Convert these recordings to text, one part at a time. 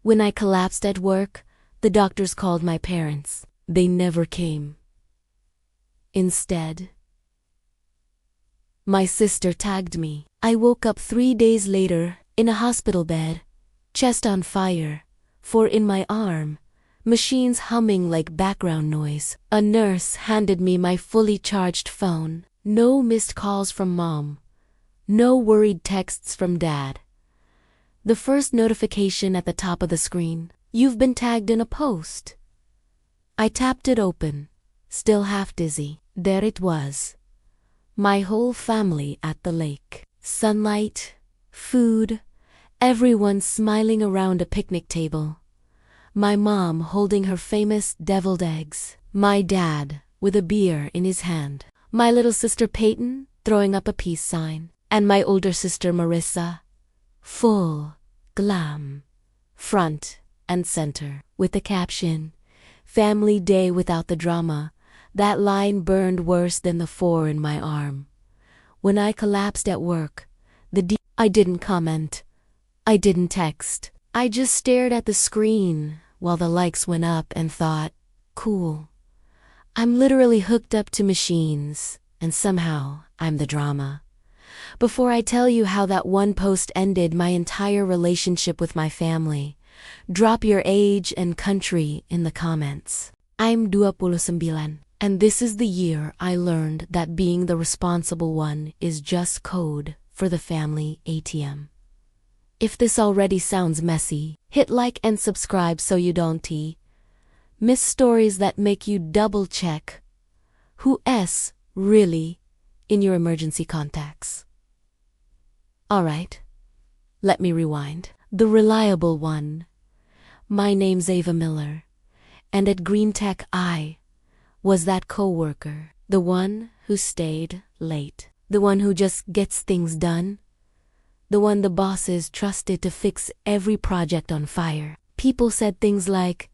When I collapsed at work, the doctors called my parents. They never came. Instead, my sister tagged me. I woke up 3 days later in a hospital bed, chest on fire, for in my arm, machines humming like background noise. A nurse handed me my fully charged phone. No missed calls from mom. No worried texts from dad. The first notification at the top of the screen: "You've been tagged in a post." I tapped it open, still half dizzy. There it was. My whole family at the lake. Sunlight, food, everyone smiling around a picnic table. My mom holding her famous deviled eggs. My dad with a beer in his hand. My little sister Peyton throwing up a peace sign. And my older sister Marissa, full glam, front and center, with the caption, "Family Day without the drama." That line burned worse than the 4 in my arm. When I collapsed at work, I didn't comment. I didn't text. I just stared at the screen while the likes went up and thought, cool. I'm literally hooked up to machines, and somehow I'm the drama. Before I tell you how that one post ended my entire relationship with my family, drop your age and country in the comments. I'm 29, and this is the year I learned that being the responsible one is just code for the family ATM. If this already sounds messy, hit like and subscribe so you don't miss stories that make you double check who's really in your emergency contacts. Alright, let me rewind. The reliable one. My name's Ava Miller, and at Green Tech I was that coworker, the one who stayed late, the one who just gets things done, the one the bosses trusted to fix every project on fire. People said things like,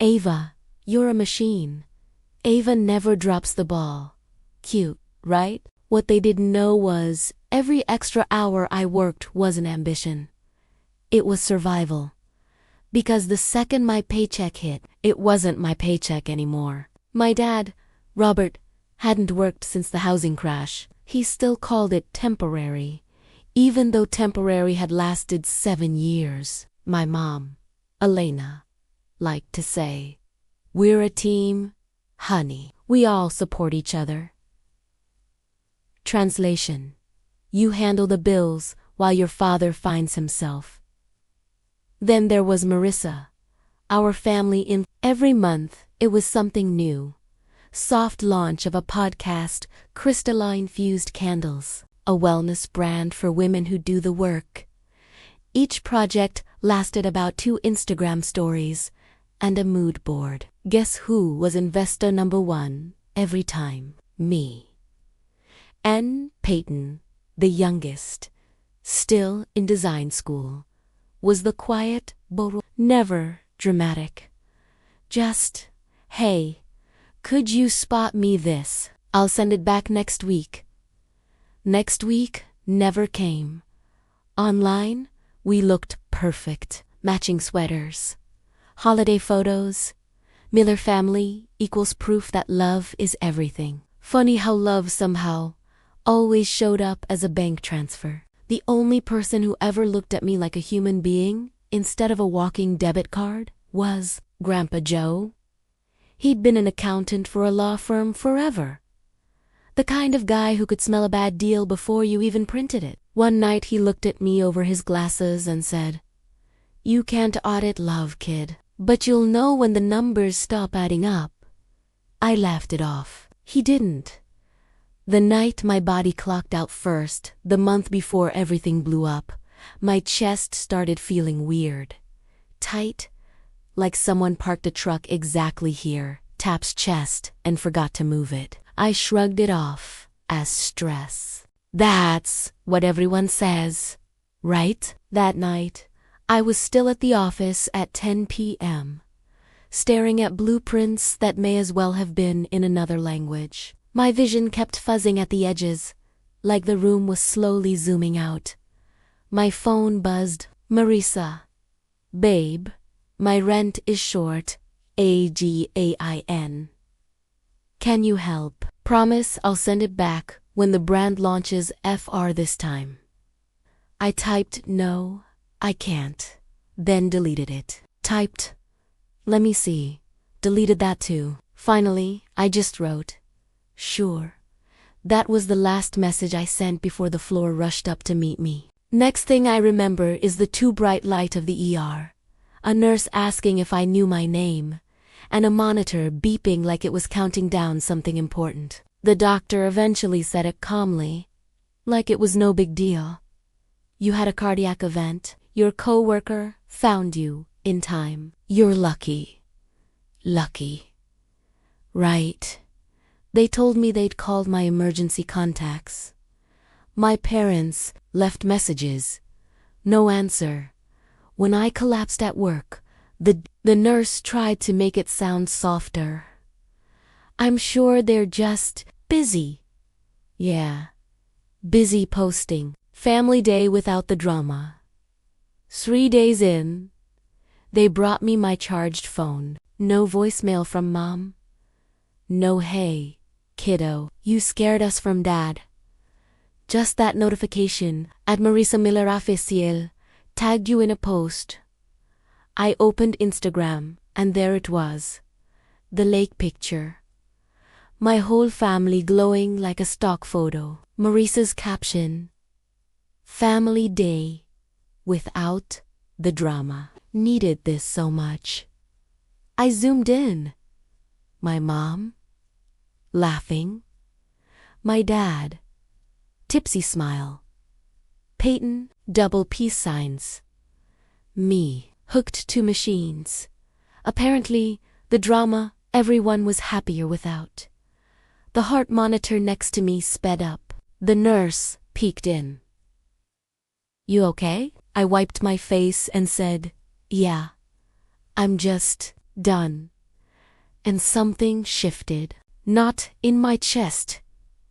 "Ava, you're a machine. Ava never drops the ball." Cute, right? What they didn't know was, every extra hour I worked wasn't ambition. It was survival. Because the second my paycheck hit, it wasn't my paycheck anymore. My dad, Robert, hadn't worked since the housing crash. He still called it temporary, even though temporary had lasted 7 years. My mom, Elena, liked to say, "We're a team, honey. We all support each other." Translation: you handle the bills while your father finds himself. Then there was Marissa, our family in. Every month, it was something new. Soft launch of a podcast, crystalline-fused candles, a wellness brand for women who do the work. Each project lasted about 2 Instagram stories and a mood board. Guess who was investor number 1 every time? Me. And Peyton, the youngest, still in design school, was the quiet, never dramatic. Just, "Hey, could you spot me this? I'll send it back next week." Next week never came. Online, we looked perfect. Matching sweaters, holiday photos. Miller family equals proof that love is everything. Funny how love somehow always showed up as a bank transfer. The only person who ever looked at me like a human being instead of a walking debit card was Grandpa Joe. He'd been an accountant for a law firm forever. The kind of guy who could smell a bad deal before you even printed it. One night he looked at me over his glasses and said, "You can't audit love, kid, but you'll know when the numbers stop adding up." I laughed it off. He didn't. The night my body clocked out first, the month before everything blew up, my chest started feeling weird. Tight, like someone parked a truck exactly here, taps chest, and forgot to move it. I shrugged it off as stress. That's what everyone says, right? That night, I was still at the office at 10 p.m., staring at blueprints that may as well have been in another language. My vision kept fuzzing at the edges, like the room was slowly zooming out. My phone buzzed. "Marissa. Babe, My rent is short. AGAIN. Can you help? Promise I'll send it back when the brand launches FR this time. I typed no, I can't. Then deleted it. Typed, let me see. Deleted that too. Finally, I just wrote, sure. That was the last message I sent before the floor rushed up to meet me. Next thing I remember is the too bright light of the ER, a nurse asking if I knew my name, and a monitor beeping like it was counting down something important. The doctor eventually said it calmly, like it was no big deal. You had a cardiac event. Your coworker found you in time. You're lucky. Lucky. Right. They told me they'd called my emergency contacts. My parents left messages. No answer. When I collapsed at work, the nurse tried to make it sound softer. I'm sure they're just busy. Yeah. Busy posting. Family day without the drama. 3 days in, they brought me my charged phone. No voicemail from mom. No hey, kiddo, you scared us from dad. Just that notification at Marisa Miller Official tagged you in a post. I opened Instagram and there it was. The lake picture. My whole family glowing like a stock photo. Marisa's caption. Family day without the drama. Needed this so much. I zoomed in. My mom, laughing. My dad, tipsy smile. Peyton, double peace signs. Me, hooked to machines. Apparently, the drama everyone was happier without. The heart monitor next to me sped up. The nurse peeked in. You okay? I wiped my face and said, yeah, I'm just done. And something shifted. Not in my chest,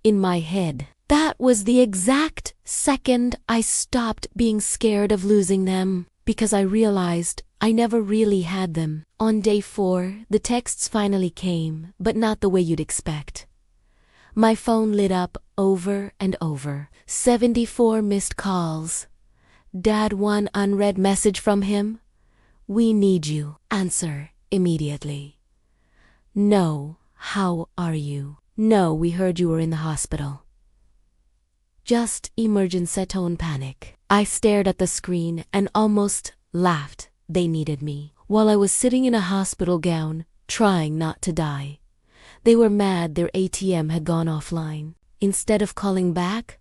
in my head. That was the exact second I stopped being scared of losing them, because I realized I never really had them. On day 4, the texts finally came, but not the way you'd expect. My phone lit up over and over. 74 missed calls. Dad, one unread message from him. We need you. Answer immediately. No, how are you? No, we heard you were in the hospital. Just emergency tone panic. I stared at the screen and almost laughed. They needed me. While I was sitting in a hospital gown, trying not to die. They were mad their ATM had gone offline. Instead of calling back,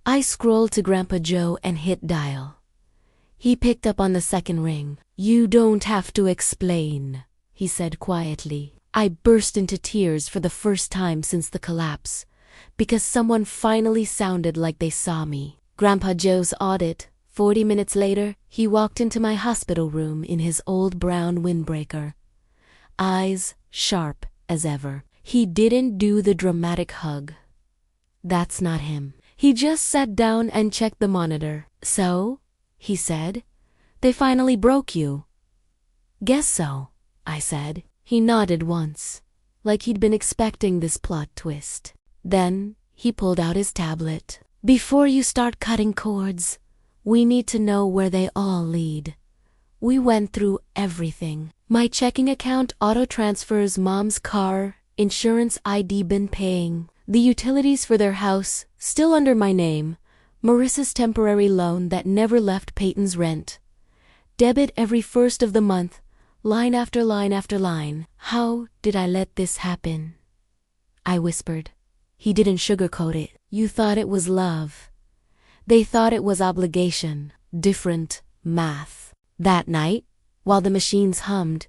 I scrolled to Grandpa Joe and hit dial. He picked up on the second ring. You don't have to explain, he said quietly. I burst into tears for the first time since the collapse, because someone finally sounded like they saw me. Grandpa Joe's audit. 40 minutes later, he walked into my hospital room in his old brown windbreaker. Eyes sharp as ever. He didn't do the dramatic hug. That's not him. He just sat down and checked the monitor. So, he said, they finally broke you. Guess so, I said. He nodded once, like he'd been expecting this plot twist. Then, he pulled out his tablet. Before you start cutting cords, we need to know where they all lead. We went through everything. My checking account auto-transfers, mom's car, insurance ID been paying, the utilities for their house still under my name, Marissa's temporary loan that never left Peyton's rent. Debit every first of the month, line after line after line. How did I let this happen? I whispered. He didn't sugarcoat it. You thought it was love. They thought it was obligation. Different math. That night, while the machines hummed,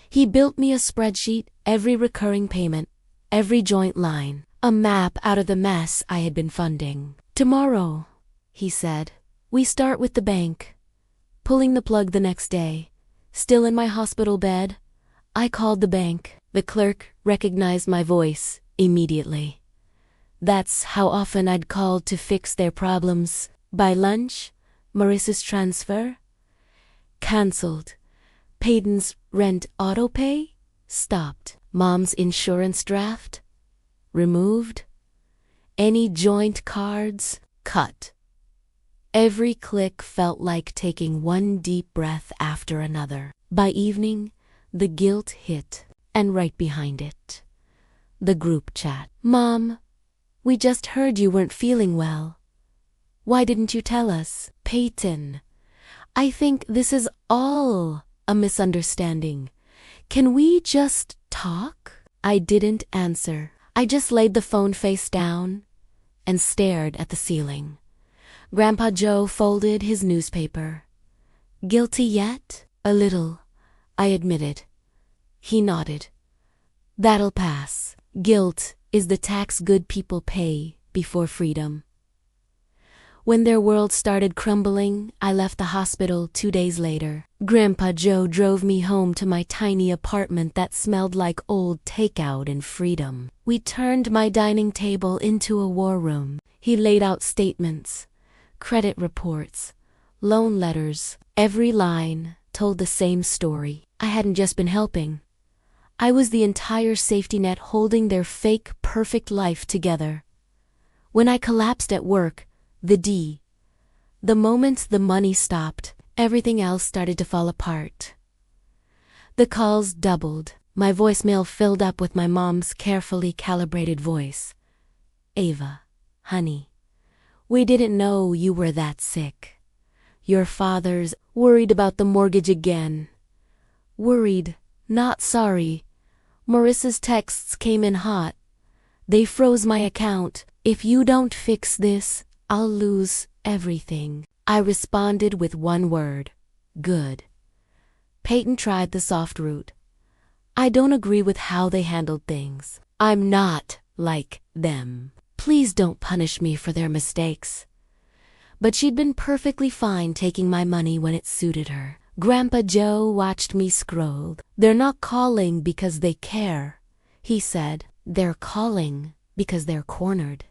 he built me a spreadsheet, every recurring payment, every joint line, a map out of the mess I had been funding. Tomorrow, he said, we start with the bank. Pulling the plug the next day, still in my hospital bed, I called the bank. The clerk recognized my voice immediately. That's how often I'd called to fix their problems. By lunch, Marissa's transfer? Cancelled. Peyton's rent autopay stopped. Mom's insurance draft removed. Any joint cards cut. Every click felt like taking one deep breath after another. By evening, the guilt hit, and right behind it, the group chat. Mom, we just heard you weren't feeling well. Why didn't you tell us? Peyton, I think this is all a misunderstanding. Can we just talk? I didn't answer. I just laid the phone face down and stared at the ceiling. Grandpa Joe folded his newspaper. Guilty yet? A little, I admitted. He nodded. That'll pass. Guilt is the tax good people pay before freedom. When their world started crumbling, I left the hospital 2 days later. Grandpa Joe drove me home to my tiny apartment that smelled like old takeout and freedom. We turned my dining table into a war room. He laid out statements, credit reports, loan letters. Every line told the same story. I hadn't just been helping. I was the entire safety net holding their fake, perfect life together. When I collapsed at work, the moment the money stopped, everything else started to fall apart. The calls doubled. My voicemail filled up with my mom's carefully calibrated voice. Ava, honey, we didn't know you were that sick. Your father's worried about the mortgage again. Worried, not sorry. Marissa's texts came in hot. They froze my account. If you don't fix this, I'll lose everything. I responded with one word. Good. Peyton tried the soft route. I don't agree with how they handled things. I'm not like them. Please don't punish me for their mistakes. But she'd been perfectly fine taking my money when it suited her. Grandpa Joe watched me scroll. They're not calling because they care, he said. They're calling because they're cornered.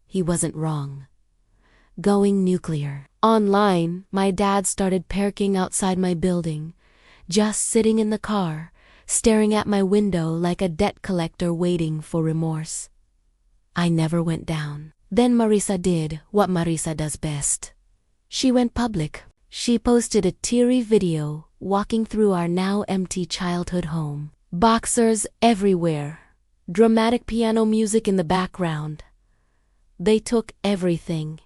He wasn't wrong. Going nuclear. Online, my dad started parking outside my building, just sitting in the car, staring at my window like a debt collector waiting for remorse. I never went down. Then Marissa did what Marissa does best. She went public. She posted a teary video walking through our now empty childhood home. Boxers everywhere. Dramatic piano music in the background. They took everything,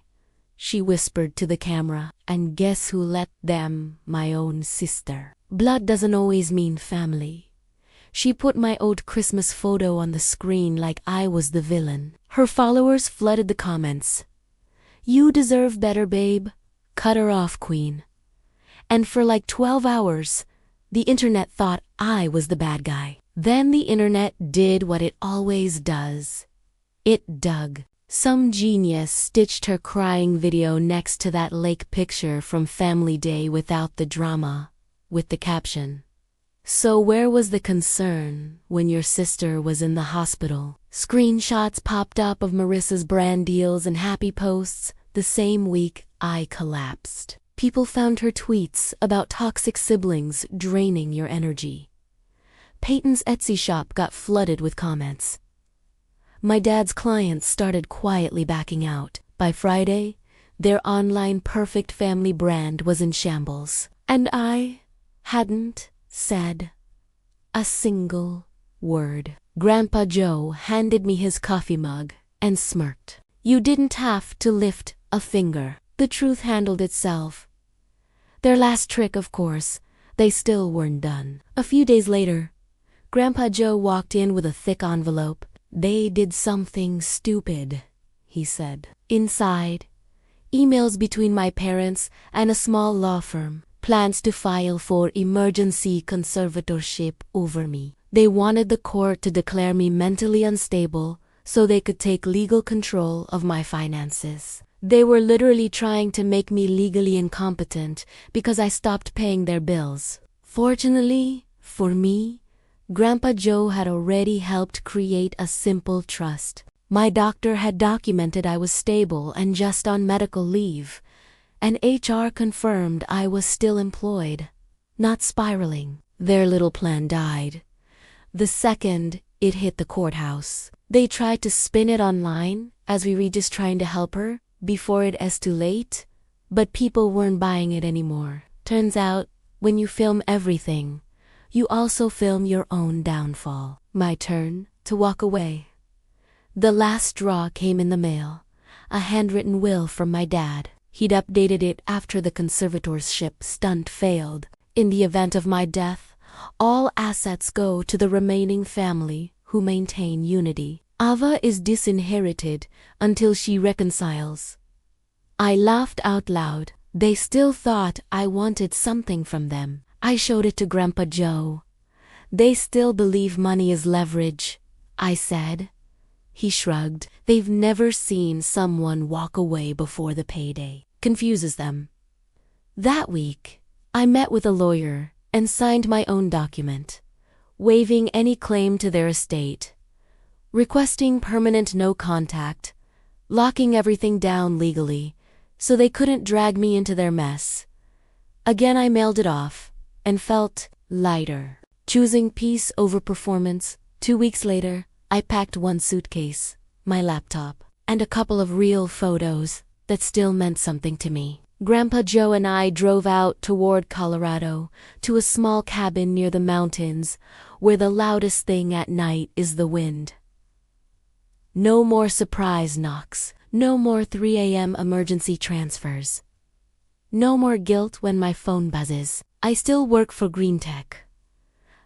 she whispered to the camera. And guess who let them? My own sister. Blood doesn't always mean family. She put my old Christmas photo on the screen like I was the villain. Her followers flooded the comments. You deserve better, babe. Cut her off, queen. And for like 12 hours, the internet thought I was the bad guy. Then the internet did what it always does. It dug. Some genius stitched her crying video next to that lake picture from Family Day without the drama, with the caption. So where was the concern when your sister was in the hospital? Screenshots popped up of Marissa's brand deals and happy posts the same week I collapsed. People found her tweets about toxic siblings draining your energy. Peyton's Etsy shop got flooded with comments. My dad's clients started quietly backing out. By Friday, their online perfect family brand was in shambles. And I hadn't said a single word. Grandpa Joe handed me his coffee mug and smirked. You didn't have to lift a finger. The truth handled itself. Their last trick, of course, they still weren't done. A few days later, Grandpa Joe walked in with a thick envelope. They did something stupid, he said. Inside, emails between my parents and a small law firm, plans to file for emergency conservatorship over me. They wanted the court to declare me mentally unstable so they could take legal control of my finances. They were literally trying to make me legally incompetent because I stopped paying their bills. Fortunately, for me, Grandpa Joe had already helped create a simple trust. My doctor had documented I was stable and just on medical leave, and HR confirmed I was still employed. not spiraling. Their little plan died the second it hit the courthouse. They tried to spin it online as we were just trying to help her before it is too late, but people weren't buying it anymore. Turns out, when you film everything, you also film your own downfall. My turn to walk away. The last straw came in the mail, a handwritten will from my dad. He'd updated it after the conservatorship stunt failed. In the event of my death, all assets go to the remaining family who maintain unity. Ava is disinherited until she reconciles. I laughed out loud. They still thought I wanted something from them. I showed it to Grandpa Joe. They still believe money is leverage, I said. He shrugged. They've never seen someone walk away before the payday. Confuses them. That week, I met with a lawyer and signed my own document, waiving any claim to their estate, requesting permanent no contact, locking everything down legally so they couldn't drag me into their mess. Again I mailed it off and felt lighter, choosing peace over performance. 2 weeks later, I packed one suitcase, my laptop, and a couple of real photos that still meant something to me. Grandpa Joe and I drove out toward Colorado to a small cabin near the mountains where the loudest thing at night is the wind. No more surprise knocks, no more 3 a.m. emergency transfers. No more guilt when my phone buzzes. I still work for Green Tech,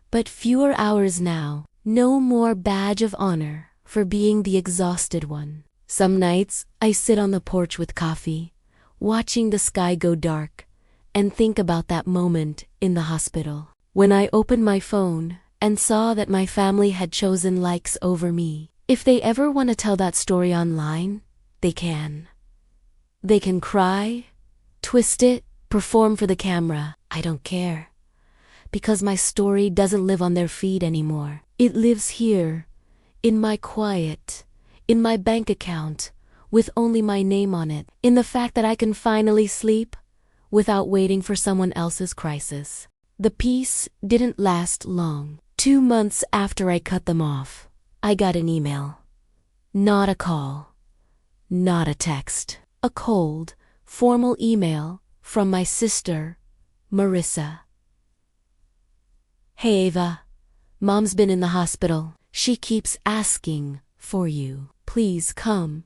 but fewer hours now. No more badge of honor for being the exhausted one. Some nights I sit on the porch with coffee, watching the sky go dark, and think about that moment in the hospital. When I opened my phone and saw that my family had chosen likes over me. If they ever want to tell that story online, they can. They can cry, twist it, perform for the camera. I don't care. Because my story doesn't live on their feed anymore. It lives here, in my quiet, in my bank account, with only my name on it, in the fact that I can finally sleep without waiting for someone else's crisis. The peace didn't last long. 2 months after I cut them off, I got an email. Not a call, not a text. A cold, formal email from my sister, Marissa. Hey Ava, Mom's been in the hospital. She keeps asking for you. Please come.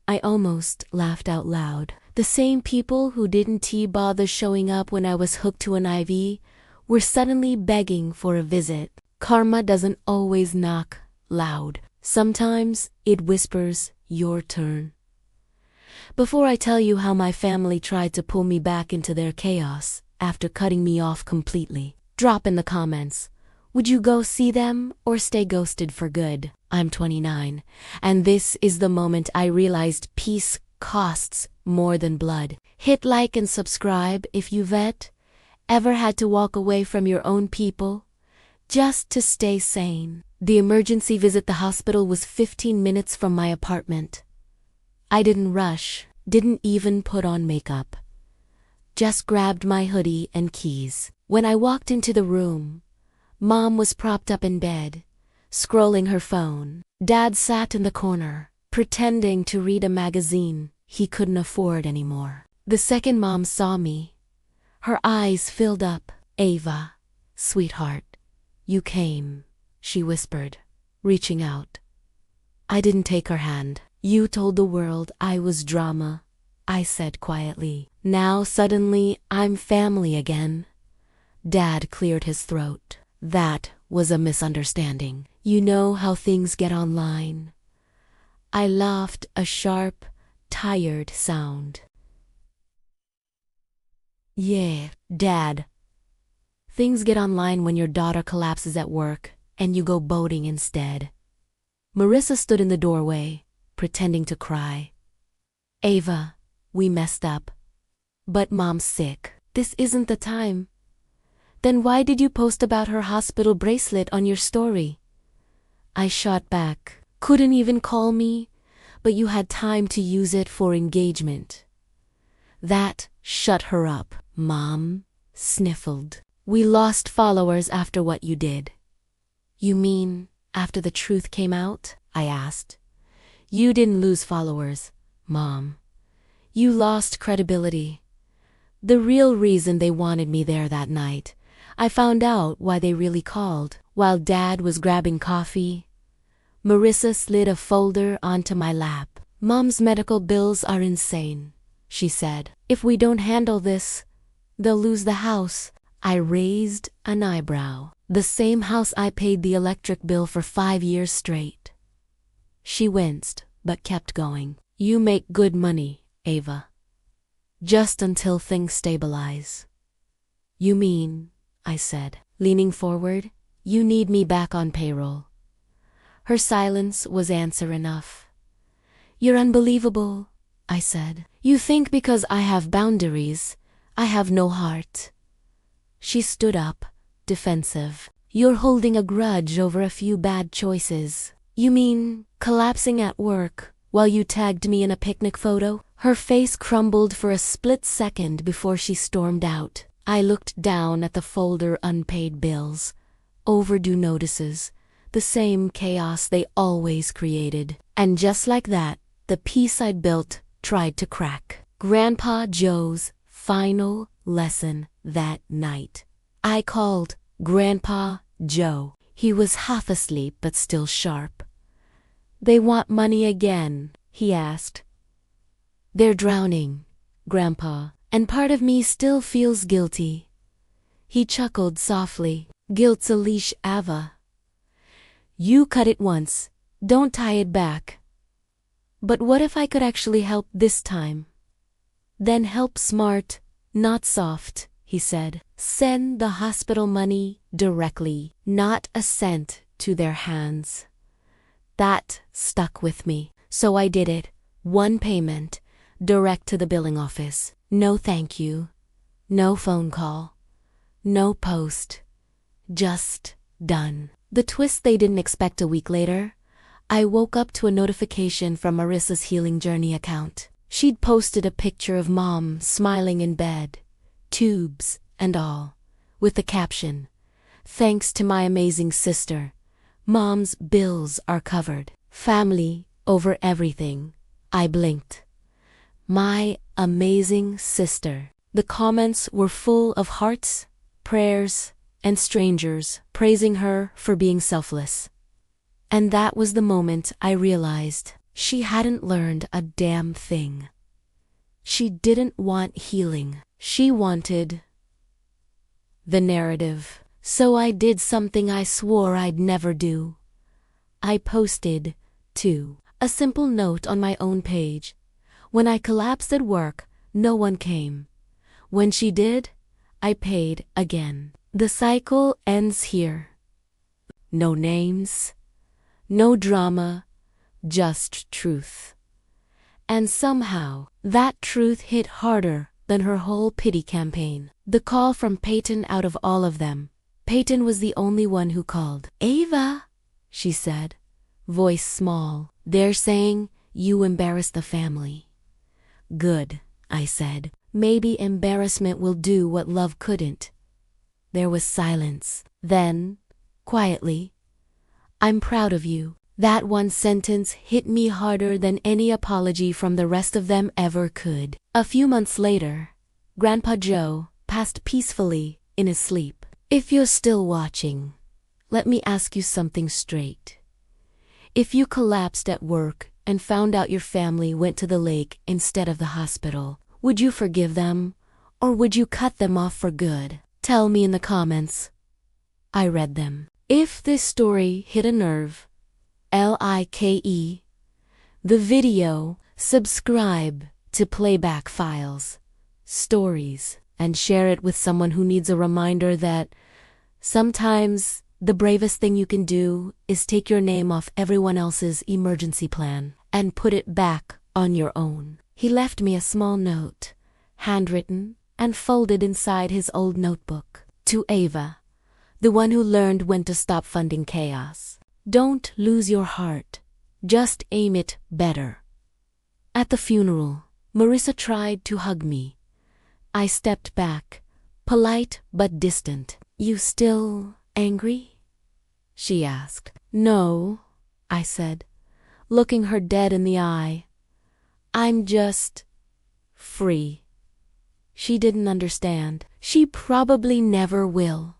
I almost laughed out loud. The same people who didn't bother showing up when I was hooked to an IV were suddenly begging for a visit. Karma doesn't always knock loud. Sometimes it whispers, your turn. Before I tell you how my family tried to pull me back into their chaos after cutting me off completely, drop in the comments. Would you go see them or stay ghosted for good? I'm 29, and this is the moment I realized peace costs more than blood. Hit like and subscribe if you've ever had to walk away from your own people just to stay sane. The emergency visit at the hospital was 15 minutes from my apartment. I didn't rush, didn't even put on makeup. Just grabbed my hoodie and keys. When I walked into the room, Mom was propped up in bed, scrolling her phone. Dad sat in the corner, pretending to read a magazine he couldn't afford anymore. The second Mom saw me, her eyes filled up. Ava, sweetheart, you came, she whispered, reaching out. I didn't take her hand. You told the world I was drama, I said quietly. Now suddenly I'm family again. Dad cleared his throat. That was a misunderstanding. You know how things get online. I laughed, a sharp, tired sound. Yeah, Dad. Things get online when your daughter collapses at work and you go boating instead. Marissa stood in the doorway, pretending to cry. Ava, we messed up. But Mom's sick. This isn't the time. Then why did you post about her hospital bracelet on your story? I shot back. Couldn't even call me, but you had time to use it for engagement. That shut her up. Mom sniffled. We lost followers after what you did. You mean after the truth came out? I asked. You didn't lose followers, Mom. You lost credibility. The real reason they wanted me there that night. I found out why they really called. While Dad was grabbing coffee, Marissa slid a folder onto my lap. Mom's medical bills are insane, she said. If we don't handle this, they'll lose the house. I raised an eyebrow. The same house I paid the electric bill for 5 years straight. She winced, but kept going. You make good money, Ava. Just until things stabilize. You mean, I said, leaning forward, you need me back on payroll. Her silence was answer enough. You're unbelievable, I said. You think because I have boundaries, I have no heart. She stood up, defensive. You're holding a grudge over a few bad choices. You mean collapsing at work while you tagged me in a picnic photo? Her face crumbled for a split second before she stormed out. I looked down at the folder unpaid bills, overdue notices, the same chaos they always created. And just like that, the piece I'd built tried to crack. Grandpa Joe's final lesson that night. I called Grandpa Joe. He was half asleep but still sharp. They want money again, he asked. They're drowning, Grandpa, and part of me still feels guilty. He chuckled softly. Guilt's a leash, Ava. You cut it once, don't tie it back. But what if I could actually help this time? Then help smart, not soft, he said. Send the hospital money directly, not a cent to their hands. That stuck with me, so I did it. One payment, direct to the billing office. No thank you, no phone call, no post, just done. The twist they didn't expect a week later, I woke up to a notification from Marissa's Healing Journey account. She'd posted a picture of Mom smiling in bed, tubes and all, with the caption, "Thanks to my amazing sister, Mom's bills are covered. Family over everything." I blinked. My amazing sister. The comments were full of hearts, prayers, and strangers praising her for being selfless. And that was the moment I realized she hadn't learned a damn thing. She didn't want healing. She wanted the narrative. So I did something I swore I'd never do. I posted, too, a simple note on my own page. When I collapsed at work, no one came. When she did, I paid again. The cycle ends here. No names, no drama, just truth. And somehow, that truth hit harder than her whole pity campaign. The call from Peyton out of all of them. Peyton was the only one who called. Ava, she said, voice small. They're saying you embarrassed the family. Good, I said. Maybe embarrassment will do what love couldn't. There was silence. Then, quietly, I'm proud of you. That one sentence hit me harder than any apology from the rest of them ever could. A few months later, Grandpa Joe passed peacefully in his sleep. If you're still watching, let me ask you something straight. If you collapsed at work and found out your family went to the lake instead of the hospital, would you forgive them, or would you cut them off for good? Tell me in the comments. I read them. If this story hit a nerve, like the video, subscribe to Playback Files Stories, and share it with someone who needs a reminder that sometimes the bravest thing you can do is take your name off everyone else's emergency plan and put it back on your own. He left me a small note, handwritten and folded inside his old notebook. To Ava, the one who learned when to stop funding chaos. Don't lose your heart. Just aim it better. At the funeral, Marissa tried to hug me. I stepped back, polite but distant. "You still angry?" she asked. "No," I said, looking her dead in the eye. "I'm just free." She didn't understand. She probably never will.